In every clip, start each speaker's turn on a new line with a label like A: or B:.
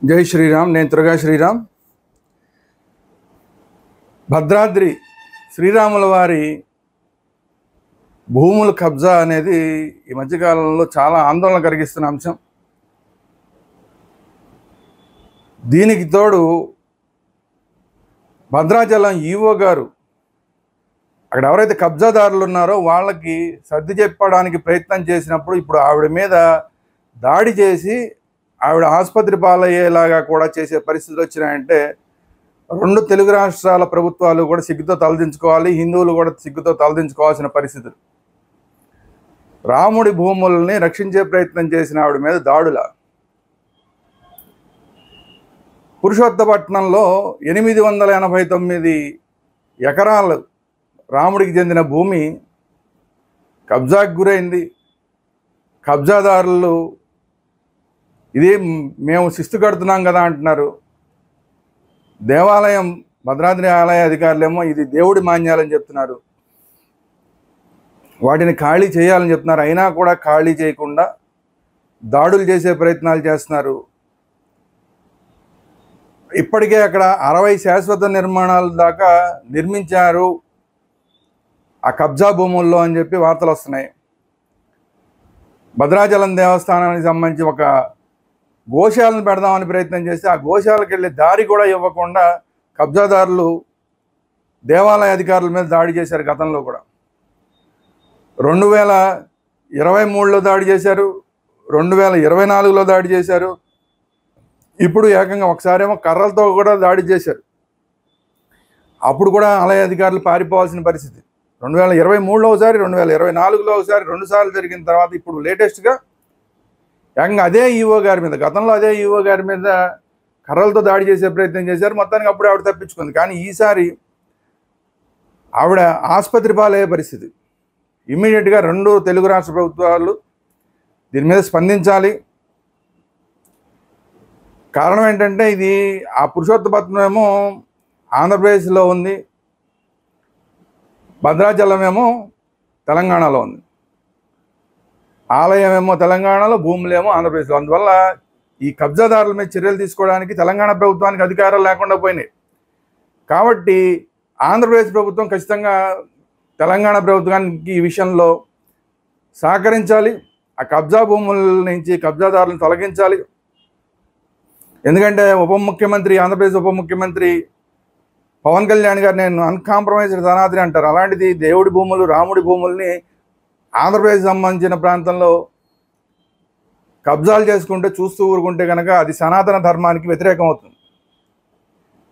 A: జై శ్రీరామ్. నేను తురగా శ్రీరామ్. భద్రాద్రి శ్రీరాముల వారి భూముల కబ్జా అనేది ఈ మధ్యకాలంలో చాలా ఆందోళన కలిగిస్తున్న అంశం. దీనికి తోడు భద్రాచలం ఈవో గారు అక్కడ ఎవరైతే కబ్జాదారులు ఉన్నారో వాళ్ళకి సర్ది చెప్పడానికి ప్రయత్నం చేసినప్పుడు ఇప్పుడు ఆవిడ మీద దాడి చేసి ఆవిడ ఆసుపత్రి పాలయ్యేలాగా కూడా చేసే పరిస్థితులు వచ్చినాయంటే రెండు తెలుగు రాష్ట్రాల ప్రభుత్వాలు కూడా సిగ్గుతో తలదించుకోవాలి, హిందువులు కూడా సిగ్గుతో తలదించుకోవాల్సిన పరిస్థితులు. రాముడి భూముల్ని రక్షించే ప్రయత్నం చేసిన ఆవిడ మీద దాడుల. పురుషోత్తపట్నంలో 889 ఎకరాలు రాముడికి చెందిన భూమి కబ్జాకు గురైంది. కబ్జాదారులు ఇది మేము శిస్తు కడుతున్నాం కదా అంటున్నారు. దేవాలయం భద్రాద్రి ఆలయ అధికారులేమో ఇది దేవుడి మాన్యాలని చెప్తున్నారు, వాటిని ఖాళీ చేయాలని చెప్తున్నారు. అయినా కూడా ఖాళీ చేయకుండా దాడులు చేసే ప్రయత్నాలు చేస్తున్నారు. ఇప్పటికే అక్కడ 60 శాశ్వత నిర్మాణాల దాకా నిర్మించారు ఆ కబ్జా భూముల్లో అని చెప్పి వార్తలు వస్తున్నాయి. భద్రాచలం దేవస్థానానికి సంబంధించి ఒక గోశాలను పెడదామని ప్రయత్నం చేస్తే ఆ గోశాలకు వెళ్ళే దారి కూడా ఇవ్వకుండా కబ్జాదారులు దేవాలయ అధికారుల మీద దాడి చేశారు. గతంలో కూడా 2023లో దాడి చేశారు, 2024లో దాడి చేశారు. ఇప్పుడు ఏకంగా ఒకసారేమో కర్రలతో కూడా దాడి చేశారు. అప్పుడు కూడా ఆలయ అధికారులు పారిపోవాల్సిన పరిస్థితి. 2023లో ఒకసారి, 2024లో ఒకసారి, 2 సార్లు జరిగిన తర్వాత ఇప్పుడు లేటెస్ట్గా ఏకంగా అదే ఈవో గారి మీద, గతంలో అదే ఈవో గారి మీద కర్రలతో దాడి చేసే ప్రయత్నం చేశారు. మొత్తానికి అప్పుడే ఆవిడ తప్పించుకుంది. కానీ ఈసారి ఆవిడ ఆసుపత్రి పాలయ్యే పరిస్థితి. ఇమ్మీడియట్గా 2 తెలుగు రాష్ట్ర ప్రభుత్వాలు దీని మీద స్పందించాలి. కారణం ఏంటంటే ఇది ఆ పురుషోత్తపట్నం ఏమో ఆంధ్రప్రదేశ్లో ఉంది, భద్రాచలం ఏమో తెలంగాణలో ఉంది. ఆలయం ఏమో తెలంగాణలో, భూములేమో ఆంధ్రప్రదేశ్లో. అందువల్ల ఈ కబ్జాదారుల మీద చర్యలు తీసుకోవడానికి తెలంగాణ ప్రభుత్వానికి అధికారాలు లేకుండా పోయినాయి. కాబట్టి ఆంధ్రప్రదేశ్ ప్రభుత్వం ఖచ్చితంగా తెలంగాణ ప్రభుత్వానికి ఈ విషయంలో సహకరించాలి. ఆ కబ్జా భూముల నుంచి కబ్జాదారులను తొలగించాలి. ఎందుకంటే ఆంధ్రప్రదేశ్ ఉప ముఖ్యమంత్రి పవన్ కళ్యాణ్ గారు నేను అన్కాంప్రమైజ్డ్ ధనాద్రి అంటారు. అలాంటిది దేవుడి భూములు, రాముడి భూముల్ని ఆంధ్రప్రదేశ్ సంబంధించిన ప్రాంతంలో కబ్జాలు చేసుకుంటే చూస్తూ ఊరుకుంటే కనుక అది సనాతన ధర్మానికి వ్యతిరేకం అవుతుంది.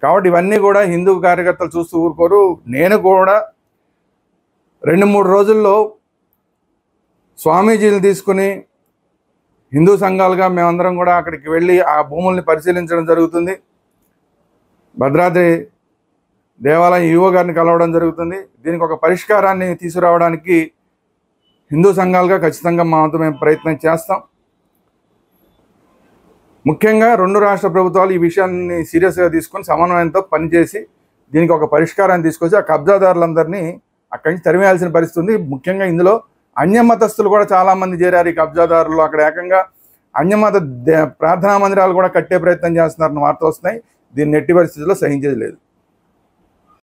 A: కాబట్టి ఇవన్నీ కూడా హిందూ కార్యకర్తలు చూస్తూ ఊరుకోరు. నేను కూడా 2-3 రోజుల్లో స్వామీజీలు తీసుకుని హిందూ సంఘాలుగా మేమందరం కూడా అక్కడికి వెళ్ళి ఆ భూముల్ని పరిశీలించడం జరుగుతుంది. భద్రాద్రి దేవాలయం ఈవో గారిని కలవడం జరుగుతుంది. దీనికి ఒక పరిష్కారాన్ని తీసుకురావడానికి హిందూ సంఘాలుగా ఖచ్చితంగా మా వంతు మేము ప్రయత్నం చేస్తాం. ముఖ్యంగా 2 రాష్ట్ర ప్రభుత్వాలు ఈ విషయాన్ని సీరియస్గా తీసుకొని సమన్వయంతో పనిచేసి దీనికి ఒక పరిష్కారాన్ని తీసుకొచ్చి ఆ కబ్జాదారులందరినీ అక్కడి నుంచి తరిమేయాల్సిన పరిస్థితి ఉంది. ముఖ్యంగా ఇందులో అన్యమతస్తులు కూడా చాలామంది చేరారు ఈ కబ్జాదారులు. అక్కడ ఏకంగా అన్యమత ప్రార్థనా మందిరాలు కూడా కట్టే ప్రయత్నం చేస్తున్నారని వార్తలు వస్తున్నాయి. దీన్ని ఎట్టి పరిస్థితుల్లో సహించేది లేదు.